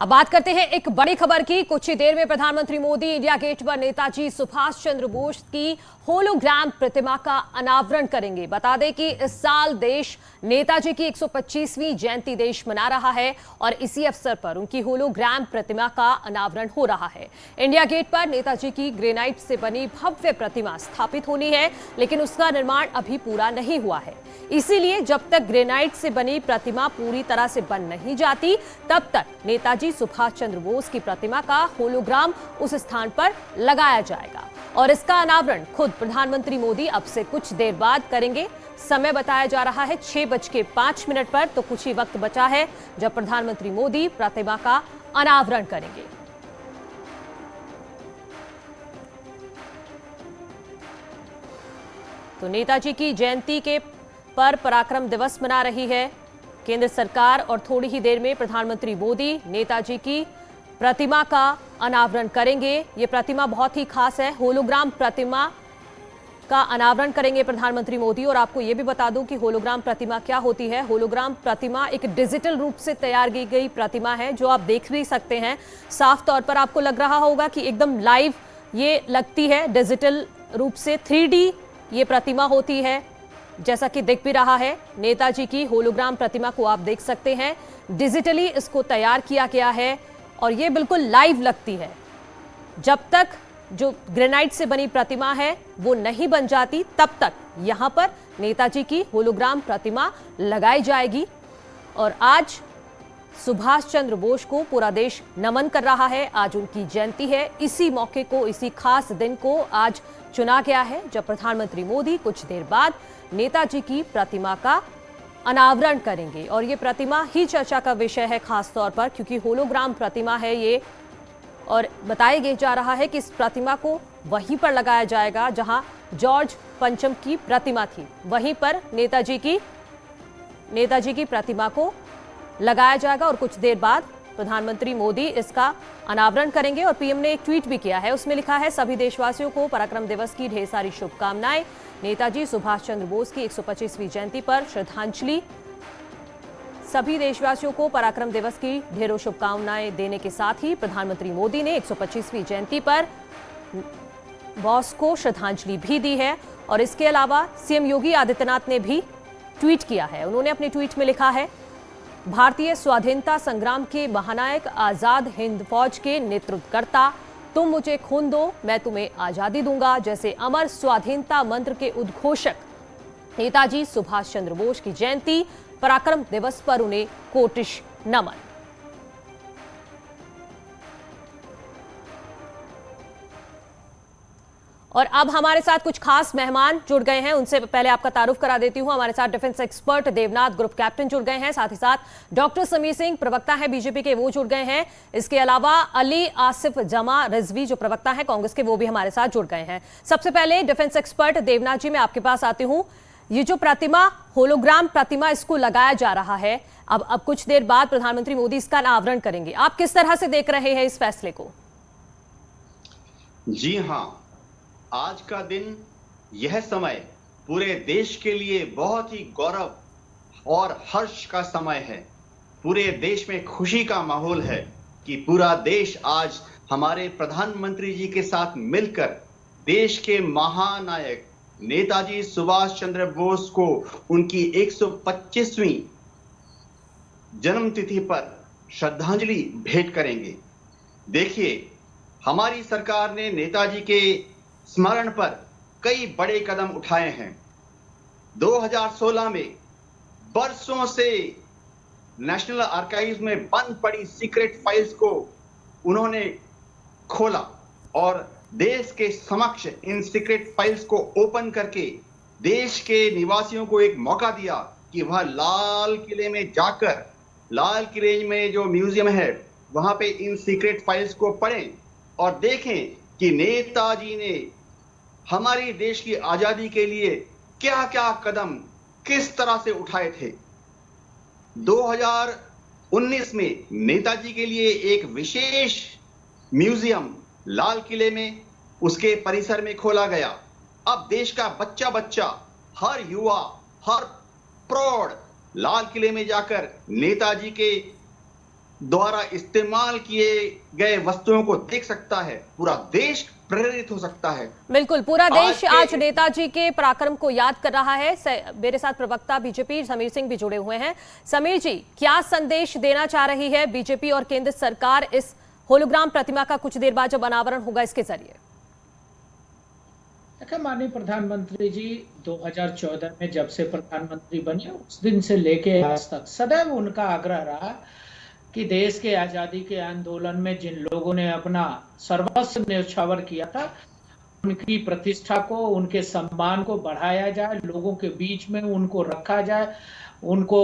अब बात करते हैं एक बड़ी खबर की। कुछ ही देर में प्रधानमंत्री मोदी इंडिया गेट पर नेताजी सुभाष चंद्र बोस की होलोग्राम प्रतिमा का अनावरण करेंगे। बता दें कि इस साल देश नेताजी की 125वीं जयंती देश मना रहा है और इसी अवसर पर उनकी होलोग्राम प्रतिमा का अनावरण हो रहा है। इंडिया गेट पर नेताजी की ग्रेनाइट से बनी भव्य प्रतिमा स्थापित होनी है, लेकिन उसका निर्माण अभी पूरा नहीं हुआ है। इसीलिए जब तक ग्रेनाइट से बनी प्रतिमा पूरी तरह से बन नहीं जाती, तब तक नेताजी सुभाष चंद्र बोस की प्रतिमा का होलोग्राम उस स्थान पर लगाया जाएगा और इसका अनावरण खुद प्रधानमंत्री मोदी अब से कुछ देर बाद करेंगे। समय बताया जा रहा है 6:05 पर, तो कुछ ही वक्त बचा है जब प्रधानमंत्री मोदी प्रतिमा का अनावरण करेंगे। तो नेताजी की जयंती के पर पराक्रम दिवस मना रही है केंद्र सरकार और थोड़ी ही देर में प्रधानमंत्री मोदी नेताजी की प्रतिमा का अनावरण करेंगे। ये प्रतिमा बहुत ही खास है। होलोग्राम प्रतिमा का अनावरण करेंगे प्रधानमंत्री मोदी। और आपको ये भी बता दूं कि होलोग्राम प्रतिमा क्या होती है। होलोग्राम प्रतिमा एक डिजिटल रूप से तैयार की गई प्रतिमा है, जो आप देख भी सकते हैं। साफ तौर पर आपको लग रहा होगा कि एकदम लाइव ये लगती है। डिजिटल रूप से 3D ये प्रतिमा होती है, जैसा कि दिख भी रहा है। नेताजी की होलोग्राम प्रतिमा को आप देख सकते हैं। डिजिटली इसको तैयार किया गया है और ये बिल्कुल लाइव लगती है। जब तक जो ग्रेनाइट से बनी प्रतिमा है वो नहीं बन जाती, तब तक यहां पर नेताजी की होलोग्राम प्रतिमा लगाई जाएगी। और आज सुभाष चंद्र बोस को पूरा देश नमन कर रहा है। आज उनकी जयंती है। इसी मौके को, इसी खास दिन को आज चुना गया है जब प्रधानमंत्री मोदी कुछ देर बाद नेताजी की प्रतिमा का अनावरण करेंगे। और ये प्रतिमा ही चर्चा का विषय है, खास तौर पर क्योंकि होलोग्राम प्रतिमा है ये। और बताया जा रहा है कि इस प्रतिमा को वहीं पर लगाया जाएगा जहां जॉर्ज पंचम की प्रतिमा थी। वहीं पर नेताजी की प्रतिमा को लगाया जाएगा और कुछ देर बाद प्रधानमंत्री मोदी इसका अनावरण करेंगे। और पीएम ने एक ट्वीट भी किया है, उसमें लिखा है, सभी देशवासियों को पराक्रम दिवस की ढेर सारी शुभकामनाएं। नेताजी सुभाष चंद्र बोस की 125वीं जयंती पर श्रद्धांजलि। सभी देशवासियों को पराक्रम दिवस की ढेरों शुभकामनाएं देने के साथ ही प्रधानमंत्री मोदी ने 125वीं जयंती पर बोस को श्रद्धांजलि भी दी है। और इसके अलावा सीएम योगी आदित्यनाथ ने भी ट्वीट किया है। उन्होंने अपने ट्वीट में लिखा है, भारतीय स्वाधीनता संग्राम के महानायक, आजाद हिंद फौज के नेतृत्वकर्ता, तुम मुझे खून दो मैं तुम्हें आजादी दूंगा जैसे अमर स्वाधीनता मंत्र के उद्घोषक नेताजी सुभाष चंद्र बोस की जयंती पराक्रम दिवस पर उन्हें कोटिश नमन। और अब हमारे साथ कुछ खास मेहमान जुड़ गए हैं। उनसे पहले आपका तारुफ करा देती हूं। हमारे साथ defence expert Devnath group captain जुड़ गए हैं। साथ ही साथ डॉक्टर समीर सिंह प्रवक्ता है बीजेपी के, वो जुड़ गए हैं। इसके अलावा अली आसिफ जमा रिजवी जो प्रवक्ता है कांग्रेस के, वो भी हमारे साथ जुड़ गए हैं। सबसे पहले डिफेंस एक्सपर्ट देवनाथ जी, मैं आपके पास आती हूं। ये जो प्रतिमा, होलोग्राम प्रतिमा, इसको लगाया जा रहा है, अब कुछ देर बाद प्रधानमंत्री मोदी इसका अनावरण करेंगे। आप किस तरह से देख रहे हैं इस फैसले को? जी हाँ, आज का दिन, यह समय पूरे देश के लिए बहुत ही गौरव और हर्ष का समय है। पूरे देश में खुशी का माहौल है कि पूरा देश आज हमारे प्रधानमंत्री जी के साथ मिलकर देश के महानायक नेताजी सुभाष चंद्र बोस को उनकी 125वीं जन्मतिथि पर श्रद्धांजलि भेंट करेंगे। देखिए, हमारी सरकार ने नेताजी के स्मरण पर कई बड़े कदम उठाए हैं। 2016 में बरसों से नेशनल आर्काइव्स में बंद पड़ी सीक्रेट फाइल्स को उन्होंने खोला और देश के समक्ष इन सीक्रेट फाइल्स को ओपन करके देश के निवासियों को एक मौका दिया कि वह लाल किले में जाकर, लाल किले में जो म्यूजियम है वहां पे इन सीक्रेट फाइल्स को पढ़ें और देखें कि नेताजी ने हमारी देश की आजादी के लिए क्या क्या कदम किस तरह से उठाए थे। 2019 में नेताजी के लिए एक विशेष म्यूजियम लाल किले में, उसके परिसर में खोला गया। अब देश का बच्चा बच्चा, हर युवा, हर प्रौढ़ लाल किले में जाकर नेताजी के द्वारा इस्तेमाल किए गए वस्तुओं को देख सकता है, पूरा देश प्रेरित हो सकता है। बिल्कुल, पूरा देश आज नेताजी के पराक्रम को याद कर रहा है। मेरे साथ प्रवक्ता बीजेपी समीर सिंह भी जुड़े हुए हैं। समीर जी, क्या संदेश देना चाह रही है बीजेपी और केंद्र सरकार इस होलोग्राम प्रतिमा का कुछ देर बाद जब अनावरण होगा इसके जरिए? देखिए, माननीय प्रधानमंत्री जी 2014 में जब से प्रधानमंत्री बने उस दिन से लेके आज तक सदैव उनका आग्रह रहा कि देश के आजादी के आंदोलन में जिन लोगों ने अपना सर्वस्व न्यौछावर किया था, उनकी प्रतिष्ठा को, उनके सम्मान को बढ़ाया जाए, लोगों के बीच में उनको रखा जाए, उनको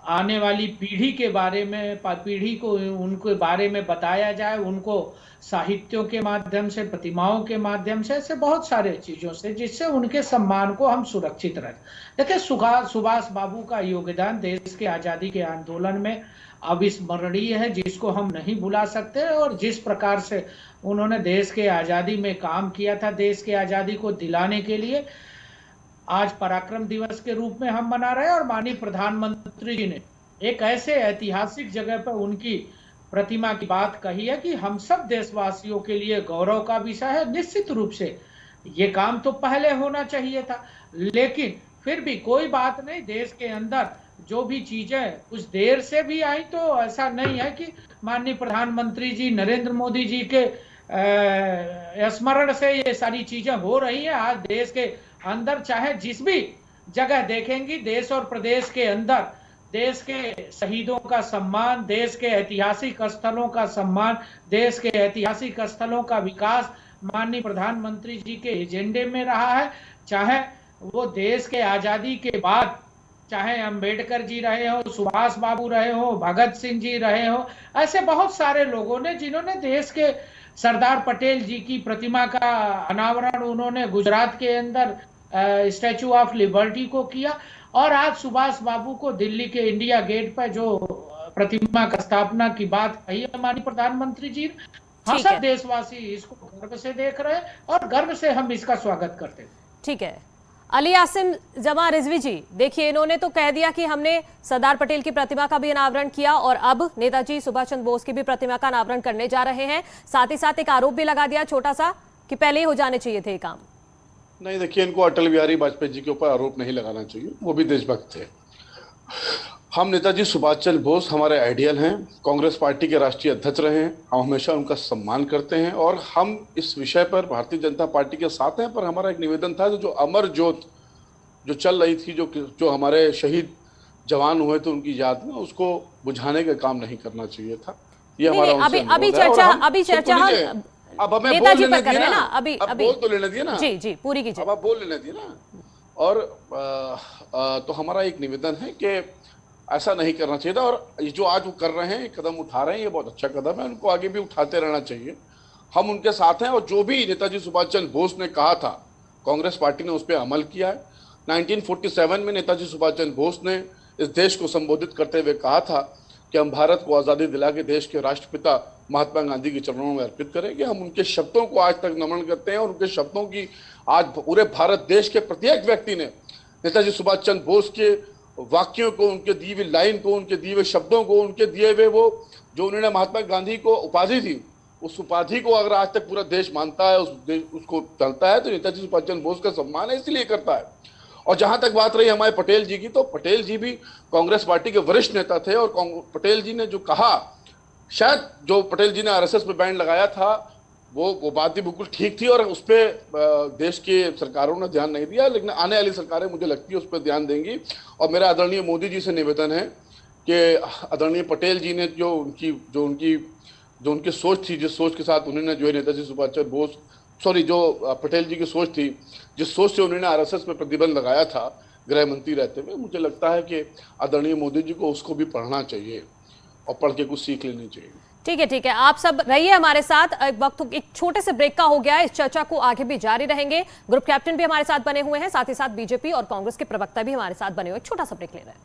आने वाली पीढ़ी के बारे में, पीढ़ी को उनके बारे में बताया जाए, उनको साहित्यों के माध्यम से, प्रतिमाओं के माध्यम से, ऐसे बहुत सारे चीजों से, जिससे उनके सम्मान को हम सुरक्षित रखें। देखिए, सुभाष बाबू का योगदान देश के आजादी के आंदोलन में अविस्मरणीय है, जिसको हम नहीं भुला सकते। और जिस प्रकार से उन्होंने देश के आजादी में काम किया था, देश के आजादी को दिलाने के लिए, आज पराक्रम दिवस के रूप में हम मना रहे हैं। और माननीय प्रधानमंत्री जी ने एक ऐसे ऐतिहासिक जगह पर उनकी प्रतिमा की बात कही है कि हम सब देशवासियों के लिए गौरव का विषय है। निश्चित रूप से ये काम तो पहले होना चाहिए था, लेकिन फिर भी कोई बात नहीं। देश के अंदर जो भी चीजें कुछ देर से भी आई, तो ऐसा नहीं है कि माननीय प्रधानमंत्री जी नरेंद्र मोदी जी के स्मरण से ये सारी चीजें हो रही हैं। आज देश के अंदर चाहे जिस भी जगह देखेंगी, देश और प्रदेश के अंदर देश के शहीदों का सम्मान, देश के ऐतिहासिक स्थलों का सम्मान, देश के ऐतिहासिक स्थलों का विकास माननीय प्रधानमंत्री जी के एजेंडे में रहा है। चाहे वो देश के आजादी के बाद, चाहे अंबेडकर जी रहे हो, सुभाष बाबू रहे हो, भगत सिंह जी रहे हो, ऐसे बहुत सारे लोगों ने जिन्होंने देश के सरदार पटेल जी की प्रतिमा का अनावरण उन्होंने गुजरात के अंदर स्टैचू ऑफ लिबर्टी को किया, और आज सुभाष बाबू को दिल्ली के इंडिया गेट पर जो प्रतिमा का स्थापना की बात कही है माननीय प्रधानमंत्री जी, हम सब देशवासी इसको गर्व से देख रहे हैं और गर्व से हम इसका स्वागत करते हैं। ठीक है, अली आसिम जमा रिजवी जी, देखिए इन्होंने तो कह दिया कि हमने सरदार पटेल की प्रतिमा का भी अनावरण किया और अब नेताजी सुभाष चंद्र बोस की भी प्रतिमा का अनावरण करने जा रहे हैं। साथ ही साथ एक आरोप भी लगा दिया छोटा सा कि पहले ही हो जाने चाहिए थे ये काम। नहीं, देखिए, इनको अटल बिहारी वाजपेयी जी के ऊपर आरोप नहीं लगाना चाहिए, वो भी देशभक्त थे। हम नेताजी सुभाष चंद्र बोस हमारे आइडियल हैं, कांग्रेस पार्टी के राष्ट्रीय अध्यक्ष रहे हैं, हम हमेशा उनका सम्मान करते हैं और हम इस विषय पर भारतीय जनता पार्टी के साथ हैं। पर हमारा एक निवेदन था, जो अमर ज्योत जो चल रही थी, जो हमारे शहीद जवान हुए थे उनकी याद में, उसको बुझाने का काम नहीं करना चाहिए था। ये हमारा अभी चर्चा अब हमें नेताजी पर कर रहे हैं ना, अभी बोल तो लेने दिए ना। जी जी, पूरी कीजिए। अब आप बोल लेने दिए ना। और तो हमारा एक निवेदन है कि ऐसा नहीं करना चाहिए था, और ये जो आज वो कर रहे हैं, कदम उठा रहे हैं, ये बहुत अच्छा कदम है, उनको आगे भी उठाते रहना चाहिए। हम उनके साथ हैं और जो भी नेताजी सुभाष चंद्र बोस ने कहा था, कांग्रेस पार्टी ने उस पर अमल किया है। 1947 में नेताजी सुभाष चंद्र बोस ने इस देश को संबोधित करते हुए कहा था कि हम भारत को आज़ादी दिला के देश के राष्ट्रपिता महात्मा गांधी के चरणों में अर्पित करेंगे। हम उनके शब्दों को आज तक नमन करते हैं और उनके शब्दों की आज पूरे भारत देश के प्रत्येक व्यक्ति ने नेताजी सुभाष चंद्र बोस के वाक्यों को, उनके दिए हुए लाइन को, उनके दिए हुए शब्दों को, उनके दिए हुए वो जो उन्होंने महात्मा गांधी को उपाधि दी, उस उपाधि को अगर आज तक पूरा देश मानता है, उसको चलता है, तो नेताजी सुभाष चंद्र बोस का सम्मान है, इसलिए करता है। और जहां तक बात रही हमारे पटेल जी की, तो पटेल जी भी कांग्रेस पार्टी के वरिष्ठ नेता थे और पटेल जी ने जो कहा, शायद जो पटेल जी ने आरएसएस पे बैन लगाया था, वो बात भी बिल्कुल ठीक थी और उस पर देश की सरकारों ने ध्यान नहीं दिया, लेकिन आने वाली सरकारें मुझे लगती है उस पर ध्यान देंगी। और मेरा आदरणीय मोदी जी से निवेदन है कि आदरणीय पटेल जी ने जो उनकी सोच थी, जिस सोच के साथ उन्होंने जो है नेताजी सुभाष चंद्र बोस, जो पटेल जी की सोच थी, जिस सोच से उन्होंने आरएसएस पे प्रतिबंध लगाया था गृह मंत्री रहते हुए, मुझे लगता है कि आदरणीय मोदी जी को उसको भी पढ़ना चाहिए और पढ़ के कुछ सीख लेनी चाहिए। ठीक है, आप सब रहिए हमारे साथ। वक्त एक छोटे से ब्रेक का हो गया है, इस चर्चा को आगे भी जारी रहेंगे। ग्रुप कैप्टन भी हमारे साथ बने हुए हैं, साथ ही साथ बीजेपी और कांग्रेस के प्रवक्ता भी हमारे साथ बने हुए। छोटा सा ब्रेक ले रहे हैं।